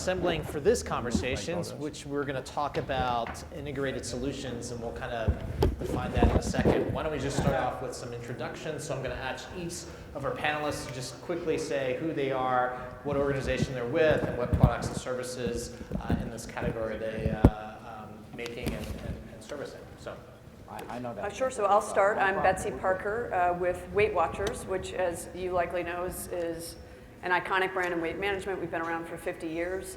assembling for this conversation, which we're going to talk about integrated solutions, and we'll kind of define that in a second. Why don't we just start off with some introductions? So I'm going to ask each of our panelists to just quickly say who they are, what organization they're with, and what products and services in this category they making and servicing. So. I know that. Sure, so I'll start. I'm Betsy Parker with Weight Watchers, which, as you likely know, is an iconic brand in weight management. We've been around for 50 years.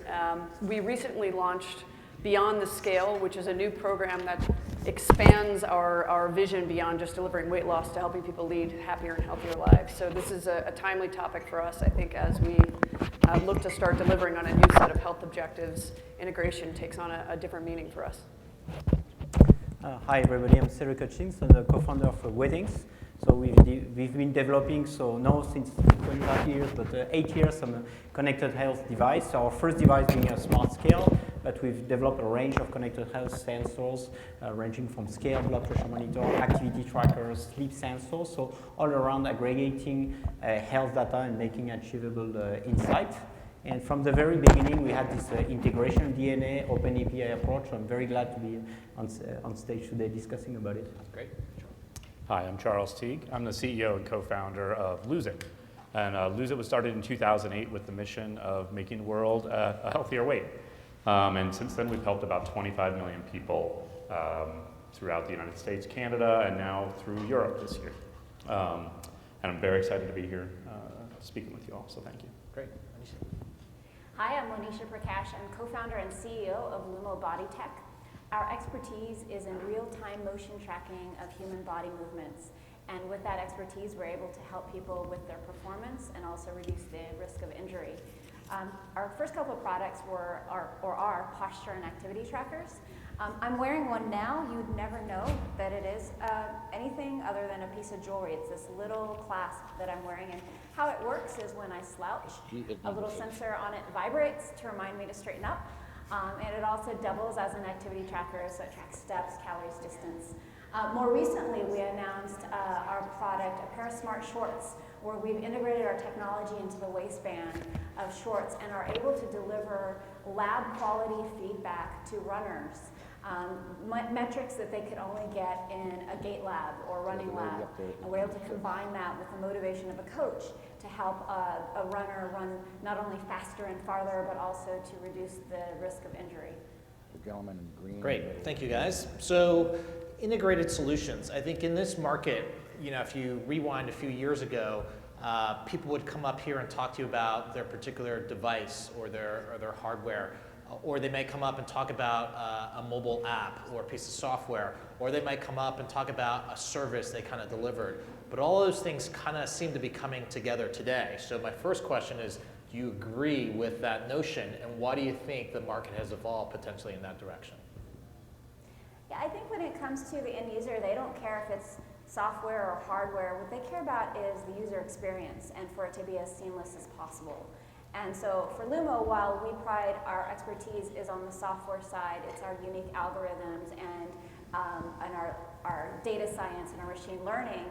We recently launched Beyond the Scale, which is a new program that expands our vision beyond just delivering weight loss to helping people lead happier and healthier lives. So this is a timely topic for us, I think, as we look to start delivering on a new set of health objectives. Integration takes on a different meaning for us. Hi everybody, I'm Cédric Hutchings. I'm the co-founder of Withings. So we've been developing, so now since 25 years, but 8 years, some connected health device. So our first device being a smart scale, but we've developed a range of connected health sensors ranging from scale, blood pressure monitor, activity trackers, sleep sensors, so all around aggregating health data and making achievable insight. And from the very beginning, we had this integration DNA, open API approach. I'm very glad to be on stage today discussing about it. Great. Hi, I'm Charles Teague. I'm the CEO and co-founder of Lose It. And Lose It was started in 2008 with the mission of making the world a healthier weight. And since then, we've helped about 25 million people throughout the United States, Canada, and now through Europe this year. And I'm very excited to be here speaking with you all, so thank you. Great. Monisha. Hi, I'm Monisha Perkash. I'm co-founder and CEO of Lumo Bodytech. Our expertise is in real-time motion tracking of human body movements. And with that expertise, we're able to help people with their performance and also reduce the risk of injury. Our first couple of products are posture and activity trackers. I'm wearing one now. You'd never know that it is anything other than a piece of jewelry. It's this little clasp that I'm wearing. And how it works is when I slouch, a little sensor on it vibrates to remind me to straighten up. And it also doubles as an activity tracker, so it tracks steps, calories, distance. More recently, we announced our product, a pair of smart shorts, where we've integrated our technology into the waistband of shorts and are able to deliver lab quality feedback to runners. Metrics that they could only get in a gait lab or running lab. And we're able to combine that with the motivation of a coach to help a runner run not only faster and farther, but also to reduce the risk of injury. The gentleman in green. Great, thank you guys. So integrated solutions. I think in this market, if you rewind a few years ago, people would come up here and talk to you about their particular device or their hardware. Or they may come up and talk about a mobile app or a piece of software, or they might come up and talk about a service they kind of delivered. But all those things kind of seem to be coming together today. So my first question is, do you agree with that notion, and why do you think the market has evolved potentially in that direction? Yeah, I think when it comes to the end user, they don't care if it's software or hardware. What they care about is the user experience and for it to be as seamless as possible. And so for Lumo, while we pride our expertise is on the software side, it's our unique algorithms and our data science and our machine learning,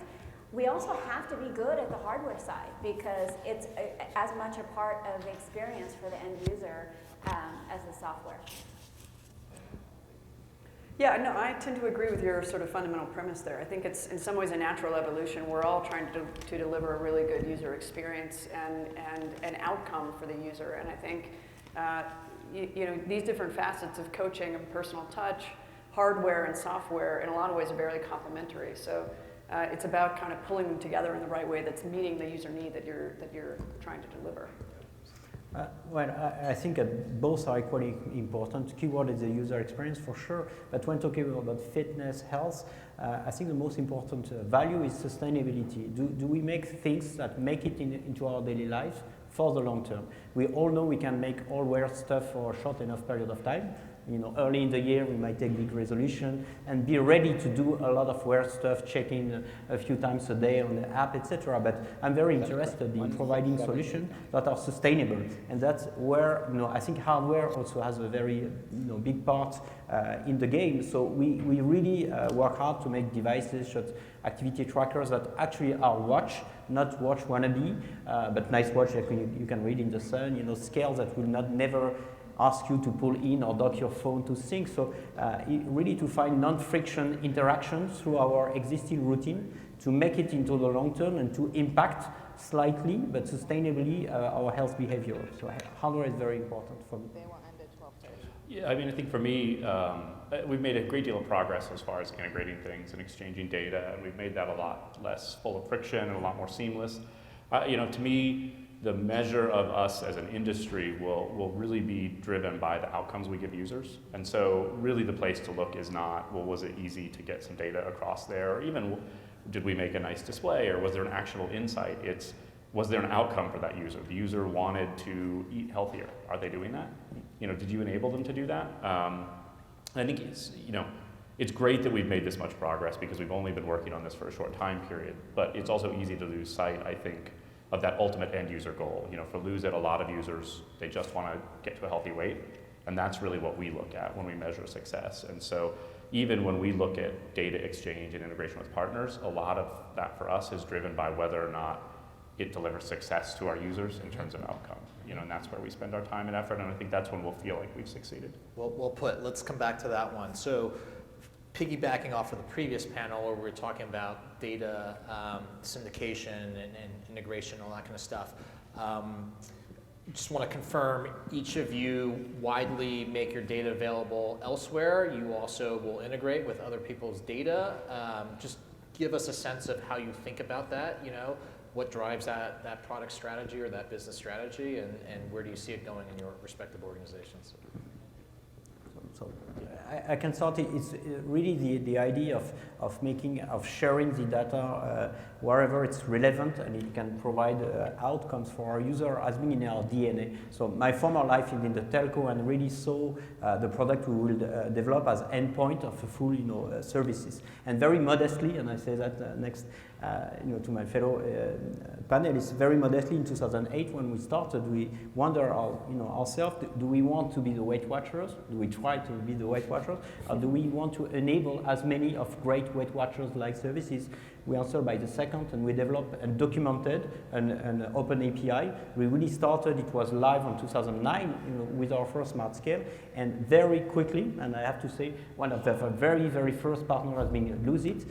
we also have to be good at the hardware side because it's as much a part of the experience for the end user as the software. Yeah, no, I tend to agree with your sort of fundamental premise there. I think it's in some ways a natural evolution. We're all trying to deliver a really good user experience and an outcome for the user. And I think these different facets of coaching and personal touch, hardware and software, in a lot of ways are very complementary. So it's about kind of pulling them together in the right way that's meeting the user need that you're trying to deliver. I think both are equally important. Keyword is the user experience for sure, but when talking about fitness, health, I think the most important value is sustainability. Do we make things that make it into our daily life for the long term? We all know we can make all wear stuff for a short enough period of time. Early in the year, we might take big resolution and be ready to do a lot of wear stuff, checking a few times a day on the app, etc. But I'm very interested in providing solutions that are sustainable. And that's where, I think hardware also has a very, big part in the game. So we really work hard to make devices, activity trackers that actually are watch, not watch wannabe, but nice watch that you can read in the sun, scales that will never ask you to pull in or dock your phone to sync. So really to find non-friction interactions through our existing routine to make it into the long term and to impact slightly but sustainably our health behavior. So hardware is very important for me. They will end at 12:30. Yeah, I mean, I think for me, we've made a great deal of progress as far as integrating things and exchanging data, and we've made that a lot less full of friction and a lot more seamless. To me, the measure of us as an industry will really be driven by the outcomes we give users. And so really the place to look is not, well, was it easy to get some data across there, or even did we make a nice display, or was there an actionable insight? It's, was there an outcome for that user? The user wanted to eat healthier. Are they doing that? Did you enable them to do that? I think it's great that we've made this much progress because we've only been working on this for a short time period, but it's also easy to lose sight, I think, of that ultimate end user goal. For Lose It, a lot of users, they just want to get to a healthy weight, and that's really what we look at when we measure success. And so even when we look at data exchange and integration with partners, a lot of that for us is driven by whether or not it delivers success to our users in terms of outcome. And that's where we spend our time and effort, and I think that's when we'll feel like we've succeeded. Well put. Let's come back to that one. So piggybacking off of the previous panel where we were talking about data syndication and integration, all that kind of stuff. Just want to confirm, each of you widely make your data available elsewhere. You also will integrate with other people's data. Just give us a sense of how you think about that, what drives that product strategy or that business strategy, and where do you see it going in your respective organizations? So I can start. It's really the idea of sharing the data wherever it's relevant and it can provide outcomes for our user has been in our DNA. So my former life is in the telco and really saw the product we will develop as endpoint of a full services. And very modestly, and I say that next to my fellow panelists, very modestly in 2008 when we started, we wonder ourselves, do we want to be the Weight Watchers? Do we try to be the Weight Watchers? Or do we want to enable as many of great Weight Watchers-like services? We answered by the second, and we developed and documented an open API. We really started, it was live in 2009 with our first smart scale, and very quickly, and I have to say, one of the very, very first partners has been Lose It.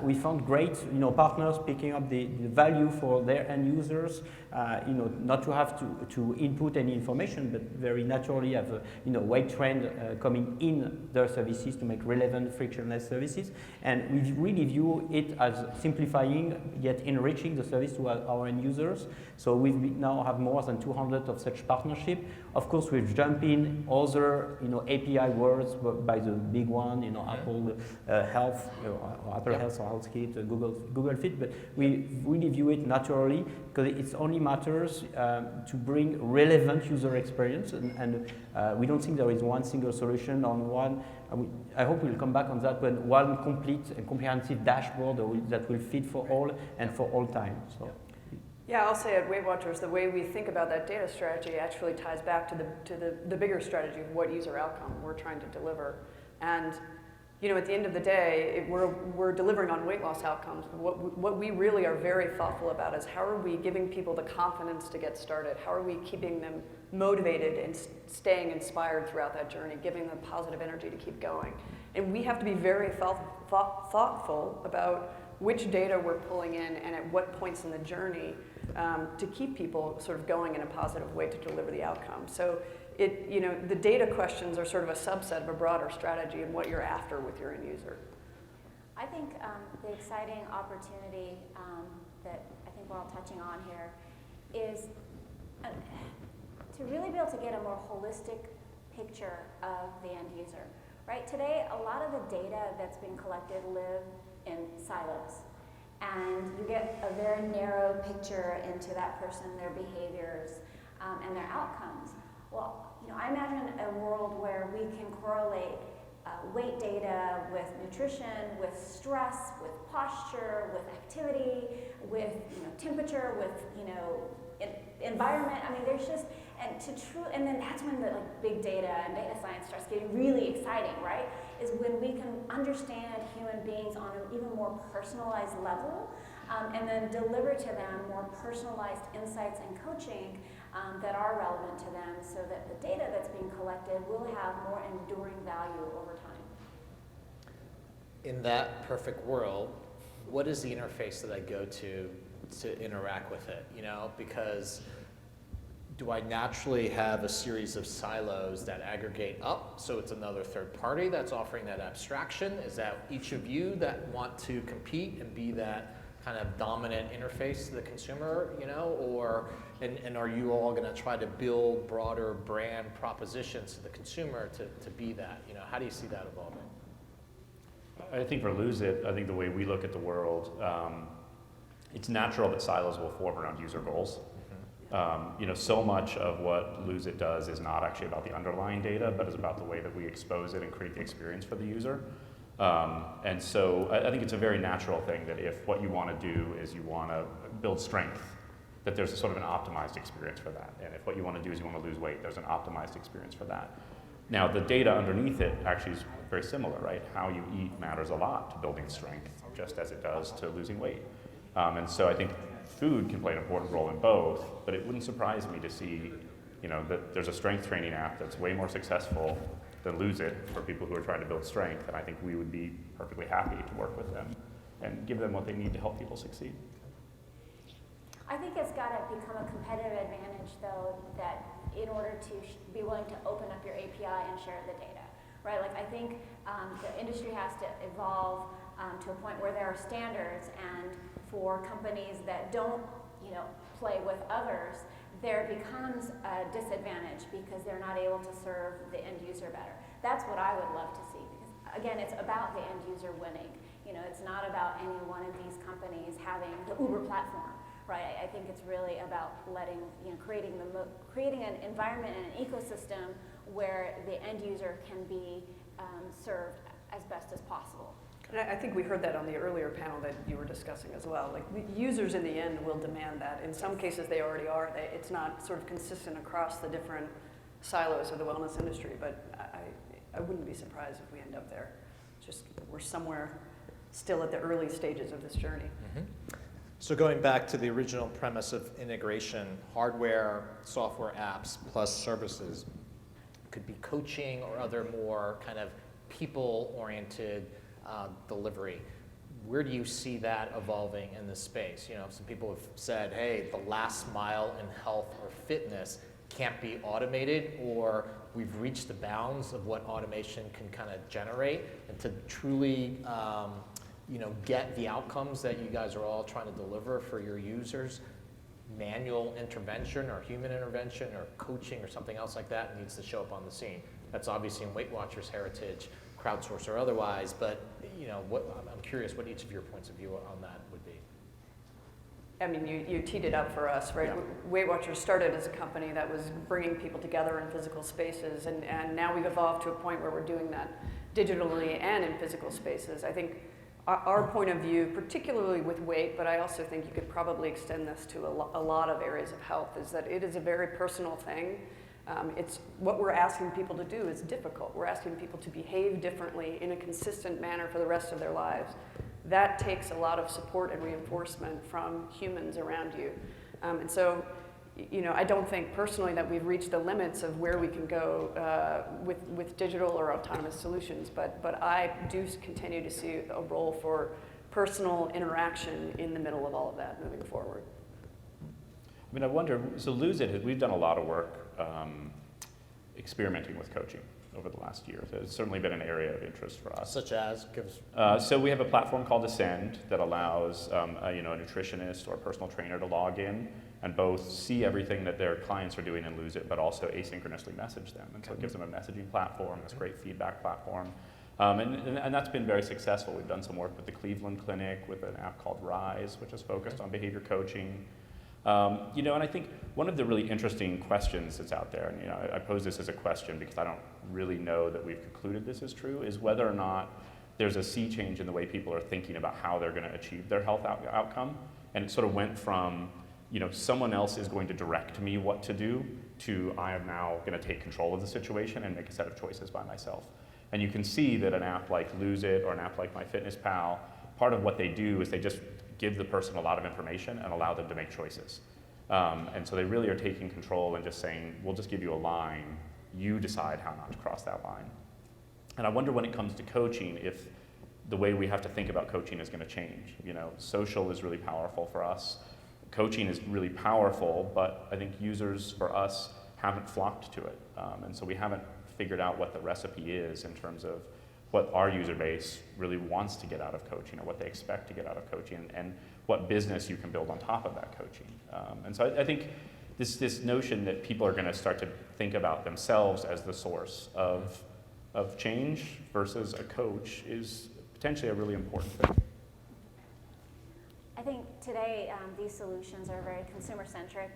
We found great partners picking up the value for their end users, not to have to input any information, but very naturally have a weight trend coming in their services to make relevant, frictionless services. And we really view it as simplifying yet enriching the service to our end users. So we now have more than 200 of such partnership. Of course, we've jumped in other API words by the big one, Apple Health, or Apple Health or HealthKit, Google Fit, but we really view it naturally because it only matters to bring relevant user experience, and we don't think there is one single solution on one. I hope we'll come back on that, but one complete and comprehensive dashboard that will fit for all and for all time. So. Yeah, I'll say at Weight Watchers, the way we think about that data strategy actually ties back to the bigger strategy of what user outcome we're trying to deliver. And at the end of the day, we're delivering on weight loss outcomes. But what we really are very thoughtful about is how are we giving people the confidence to get started? How are we keeping them motivated and staying inspired throughout that journey, giving them positive energy to keep going? And we have to be very thoughtful about which data we're pulling in and at what points in the journey to keep people sort of going in a positive way to deliver the outcome. So the data questions are sort of a subset of a broader strategy and what you're after with your end user. I think the exciting opportunity that I think we're all touching on here is to really be able to get a more holistic picture of the end user. Right? Today, a lot of the data that's being collected live in silos, and you get a very narrow picture into that person, their behaviors, and their outcomes. Well, I imagine a world where we can correlate weight data with nutrition, with stress, with posture, with activity, with temperature, with environment. I mean, there's just and then that's when the big data and data science starts getting really exciting, right? Is when we can understand human beings on an even more personalized level, and then deliver to them more personalized insights and coaching that are relevant to them so that the data that's being collected will have more enduring value over time. In that perfect world, what is the interface that I go to interact with it? You know, because do I naturally have a series of silos that aggregate up, so it's another third party that's offering that abstraction? Is that each of you that want to compete and be that kind of dominant interface to the consumer, you know, or and are you all going to try to build broader brand propositions to the consumer to be that? You know, how do you see that evolving? I think for Lose It, I think the way we look at the world, it's natural that silos will form around user goals. You know, so much of what Lose It does is not actually about the underlying data, but is about the way that we expose it and create the experience for the user. And so I think it's a very natural thing that if what you want to do is you want to build strength, that there's a sort of an optimized experience for that. And if what you want to do is you want to lose weight, there's an optimized experience for that. Now, the data underneath it actually is very similar, right? How you eat matters a lot to building strength, just as it does to losing weight. And so I think food can play an important role in both, but it wouldn't surprise me to see, you know, that there's a strength training app that's way more successful than Lose It for people who are trying to build strength, and I think we would be perfectly happy to work with them and give them what they need to help people succeed. I think it's got to become a competitive advantage, though, that in order to be willing to open up your API and share the data, right? Like, I think the industry has to evolve to a point where there are standards, and for companies that don't, you know, play with others, there becomes a disadvantage because they're not able to serve the end user better. That's what I would love to see, because again, it's about the end user winning. You know, it's not about any one of these companies having the Uber platform, right? I think it's really about letting, you know, creating an environment and an ecosystem where the end user can be served as best as possible. And I think we heard that on the earlier panel that you were discussing as well. Like, the users in the end will demand that. In some cases, they already are. It's not sort of consistent across the different silos of the wellness industry, but I wouldn't be surprised if we end up there. Just we're somewhere still at the early stages of this journey. Mm-hmm. So going back to the original premise of integration, hardware, software apps, plus services, could be coaching or other more kind of people-oriented delivery. Where do you see that evolving in this space? You know, some people have said, hey, the last mile in health or fitness can't be automated, or we've reached the bounds of what automation can kind of generate, and to truly you know, get the outcomes that you guys are all trying to deliver for your users, manual intervention or human intervention or coaching or something else like that needs to show up on the scene. That's obviously in Weight Watchers' heritage, crowdsource or otherwise, but you know, I'm curious what each of your points of view on that would be. I mean, you teed it up for us, right? Yeah. Weight Watchers started as a company that was bringing people together in physical spaces, and now we've evolved to a point where we're doing that digitally and in physical spaces. I think our point of view, particularly with weight, but I also think you could probably extend this to a lot of areas of health, is that it is a very personal thing. It's what we're asking people to do is difficult. We're asking people to behave differently in a consistent manner for the rest of their lives. That takes a lot of support and reinforcement from humans around you. And so, you know, I don't think personally that we've reached the limits of where we can go with digital or autonomous solutions, but I do continue to see a role for personal interaction in the middle of all of that moving forward. I mean, I wonder, so Lose It, we've done a lot of work experimenting with coaching over the last year. So it's certainly been an area of interest for us. Such as? So we have a platform called Ascend that allows you know, a nutritionist or a personal trainer to log in and both see everything that their clients are doing and Lose It, but also asynchronously message them. And so it gives them a messaging platform, this great feedback platform. And that's been very successful. We've done some work with the Cleveland Clinic with an app called Rise, which is focused on behavior coaching. You know, and I think one of the really interesting questions that's out there, and you know, I pose this as a question because I don't really know that we've concluded this is true, is whether or not there's a sea change in the way people are thinking about how they're going to achieve their health outcome. And it sort of went from, you know, someone else is going to direct me what to do, to I am now going to take control of the situation and make a set of choices by myself. And you can see that an app like Lose It or an app like MyFitnessPal, part of what they do is they just give the person a lot of information and allow them to make choices. And so they really are taking control and just saying, we'll just give you a line, you decide how not to cross that line. And I wonder when it comes to coaching if the way we have to think about coaching is going to change. You know, social is really powerful for us. Coaching is really powerful, but I think users for us haven't flocked to it. And so we haven't figured out what the recipe is in terms of what our user base really wants to get out of coaching or what they expect to get out of coaching and what business you can build on top of that coaching. And so I think this notion that people are going to start to think about themselves as the source of change versus a coach is potentially a really important thing. I think today these solutions are very consumer-centric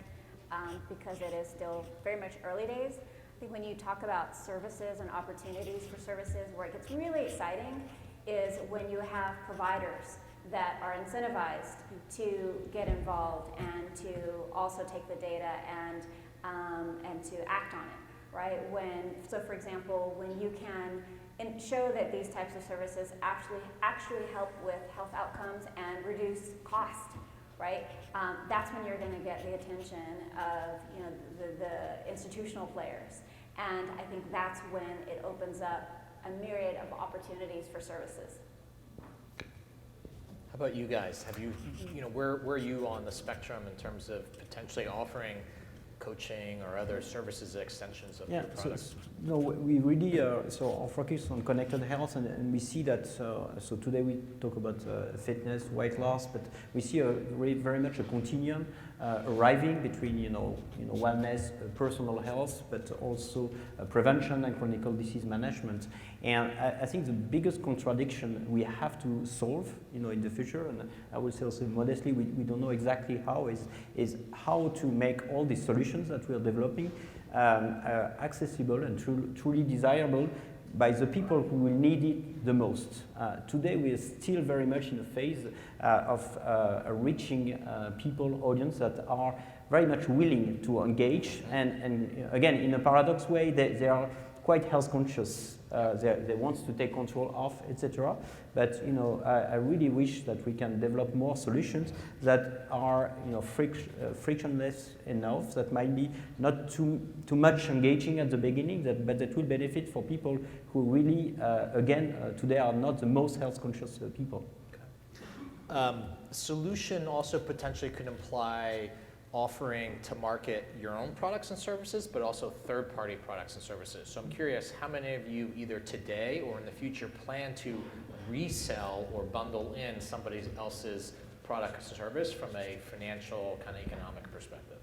because it is still very much early days. I think when you talk about services and opportunities for services, where it gets really exciting is when you have providers that are incentivized to get involved and to also take the data and to act on it, right? So for example, when you can show that these types of services actually help with health outcomes and reduce cost, right? That's when you're going to get the attention of the institutional players, and I think that's when it opens up a myriad of opportunities for services. How about you guys? Have you, where are you on the spectrum in terms of potentially offering coaching or other services extensions of your products? No, we really so our focus on connected health, and we see that. So today we talk about fitness, weight loss, but we see very much a continuum arriving between wellness, personal health, but also prevention and chronic disease management. And I think the biggest contradiction we have to solve, in the future, and I will say also modestly, we don't know exactly how, is how to make all these solutions that we are developing accessible and truly desirable by the people who will need it the most. Today we are still very much in a phase of reaching people, audience that are very much willing to engage, and again, in a paradox way, they are quite health conscious. They want to take control of, etc. But I really wish that we can develop more solutions that are frictionless enough, that might be not too much engaging at the beginning, but that will benefit for people who really, today are not the most health conscious people. Okay. Solution also potentially could imply offering to market your own products and services, but also third-party products and services. So I'm curious, how many of you either today or in the future plan to resell or bundle in somebody else's product or service from a financial kind of economic perspective?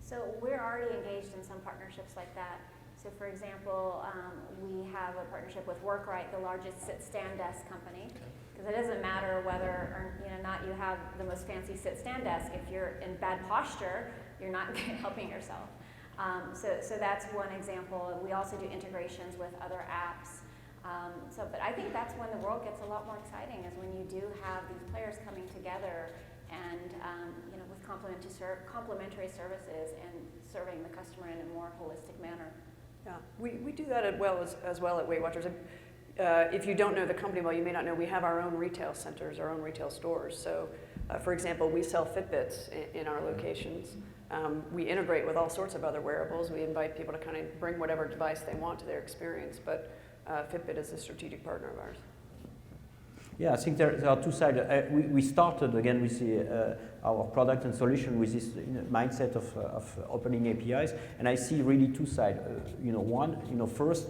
So we're already engaged in some partnerships like that. So for example, we have a partnership with WorkRight, the largest sit-stand desk company. Because it doesn't matter whether or not you have the most fancy sit-stand desk. If you're in bad posture, you're not helping yourself. So that's one example. We also do integrations with other apps. But I think that's when the world gets a lot more exciting, is when you do have these players coming together and with complementary services and serving the customer in a more holistic manner. Yeah, we do that as well at Weight Watchers. If you don't know the company well, you may not know we have our own retail centers, our own retail stores. So, for example, we sell Fitbits in our locations. We integrate with all sorts of other wearables. We invite people to kind of bring whatever device they want to their experience, but Fitbit is a strategic partner of ours. Yeah, I think there are two sides. We started again with our product and solution with this mindset of opening APIs, and I see really two sides. First,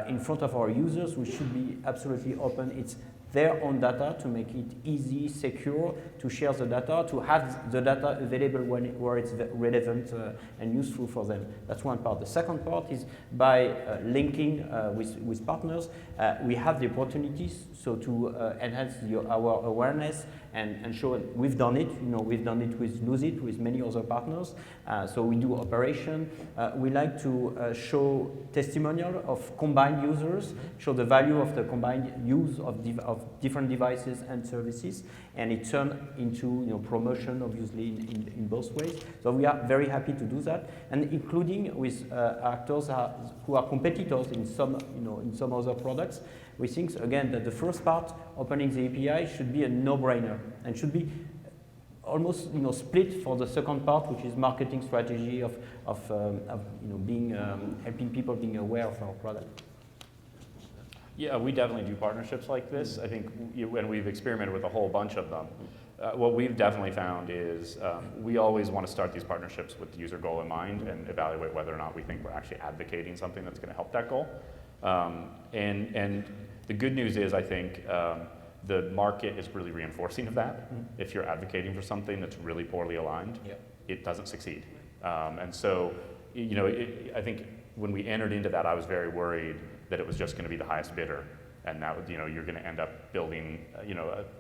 in front of our users, we should be absolutely open. It's their own data to make it easy, secure, to share the data, to have the data available where it's relevant and useful for them. That's one part. The second part is by linking with partners, we have the opportunities to enhance our awareness and show it. We've done it. We've done it with Lose It, with many other partners. So we do operation. We like to show testimonial of combined users, show the value of the combined use of different devices and services, and it turned into promotion, obviously, in both ways. So we are very happy to do that, and including with actors who are competitors in some other products. We think again that the first part, opening the API, should be a no-brainer and should be almost split for the second part, which is marketing strategy of being helping people being aware of our product. Yeah, we definitely do partnerships like this. I think when we've experimented with a whole bunch of them, what we've definitely found is we always want to start these partnerships with the user goal in mind and evaluate whether or not we think we're actually advocating something that's going to help that goal. And the good news is, I think, the market is really reinforcing of that. If you're advocating for something that's really poorly aligned, it doesn't succeed. And so, I think when we entered into that, I was very worried that it was just going to be the highest bidder, and that you're going to end up building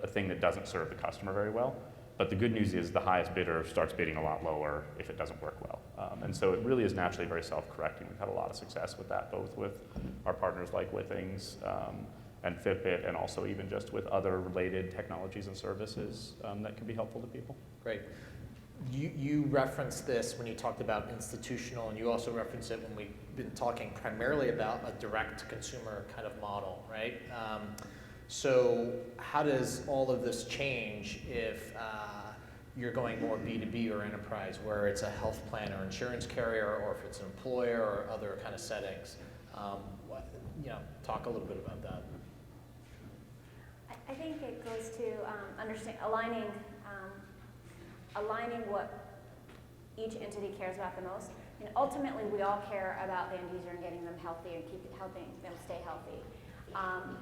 a thing that doesn't serve the customer very well. But the good news is the highest bidder starts bidding a lot lower if it doesn't work well. And so it really is naturally very self-correcting. We've had a lot of success with that, both with our partners like Withings and Fitbit, and also even just with other related technologies and services that can be helpful to people. Great. You referenced this when you talked about institutional, and you also referenced it when we've been talking primarily about a direct-to-consumer kind of model, right? So how does all of this change if you're going more B2B or enterprise, where it's a health plan or insurance carrier, or if it's an employer or other kind of settings? Talk a little bit about that. I think it goes to aligning what each entity cares about the most. And ultimately, we all care about the end user and getting them healthy and helping them stay healthy.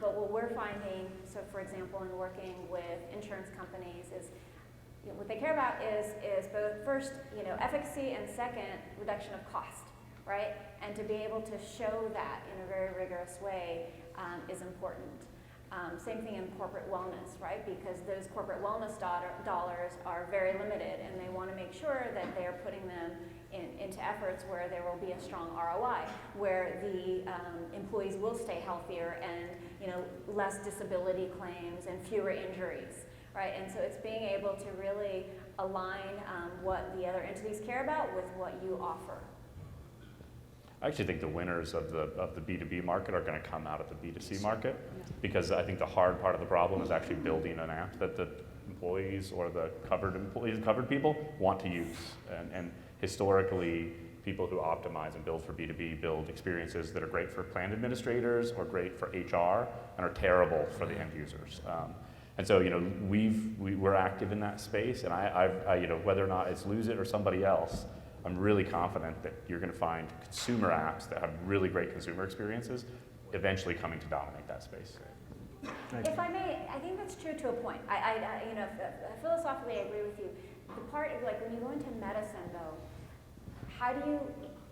But what we're finding, so for example, in working with insurance companies, is what they care about is both first, efficacy, and second, reduction of cost, right? And to be able to show that in a very rigorous way is important. Same thing in corporate wellness, right? Because those corporate wellness dollars are very limited, and they want to make sure that they're putting them into efforts where there will be a strong ROI, where the employees will stay healthier and less disability claims and fewer injuries, right? And so it's being able to really align what the other entities care about with what you offer. I actually think the winners of the B2B market are going to come out of the B2C market, because I think the hard part of the problem is actually building an app that the employees or the covered people want to use. And historically, people who optimize and build for B2B build experiences that are great for plan administrators or great for HR and are terrible for the end users. And so, we're active in that space, and I whether or not it's Lose It or somebody else, I'm really confident that you're going to find consumer apps that have really great consumer experiences eventually coming to dominate that space. If I may, I think that's true to a point. I philosophically I agree with you. The part is like when you go into medicine, though, how do you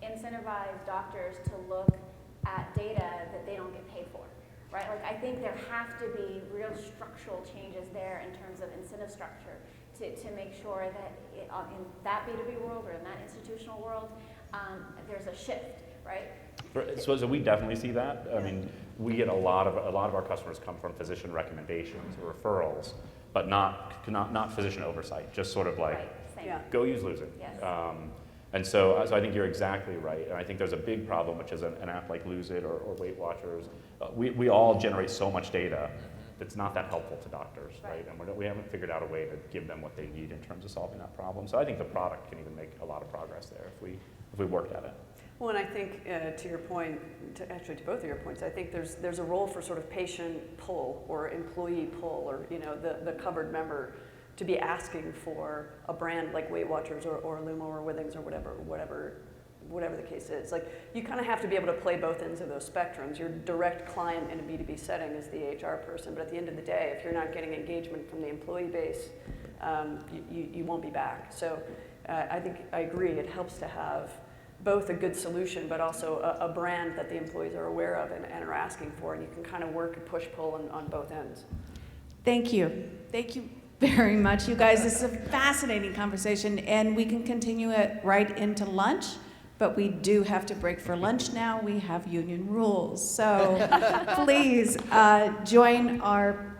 incentivize doctors to look at data that they don't get paid for, right? Like I think there have to be real structural changes there in terms of incentive structure to make sure that in that B2B world or in that institutional world, there's a shift, right? So we definitely see that. I mean, we get a lot of our customers come from physician recommendations or referrals, but not physician oversight. Just sort of like, go use Lose It. Yes. And so I think you're exactly right. And I think there's a big problem, which is an app like Lose It or Weight Watchers. We all generate so much data that's not that helpful to doctors, right? And we haven't figured out a way to give them what they need in terms of solving that problem. So I think the product can even make a lot of progress there if we worked at it. Well, and I think to your point, to both of your points, I think there's a role for sort of patient pull or employee pull, or the covered member to be asking for a brand like Weight Watchers or Lumo or Withings or whatever the case is. Like, you kind of have to be able to play both ends of those spectrums. Your direct client in a B2B setting is the HR person, but at the end of the day, if you're not getting engagement from the employee base, you won't be back. So I think I agree, it helps to have both a good solution, but also a brand that the employees are aware of and are asking for, and you can kind of work a push-pull on both ends. Thank you. Thank you very much, you guys. This is a fascinating conversation, and we can continue it right into lunch, but we do have to break for lunch now. We have union rules. So please join our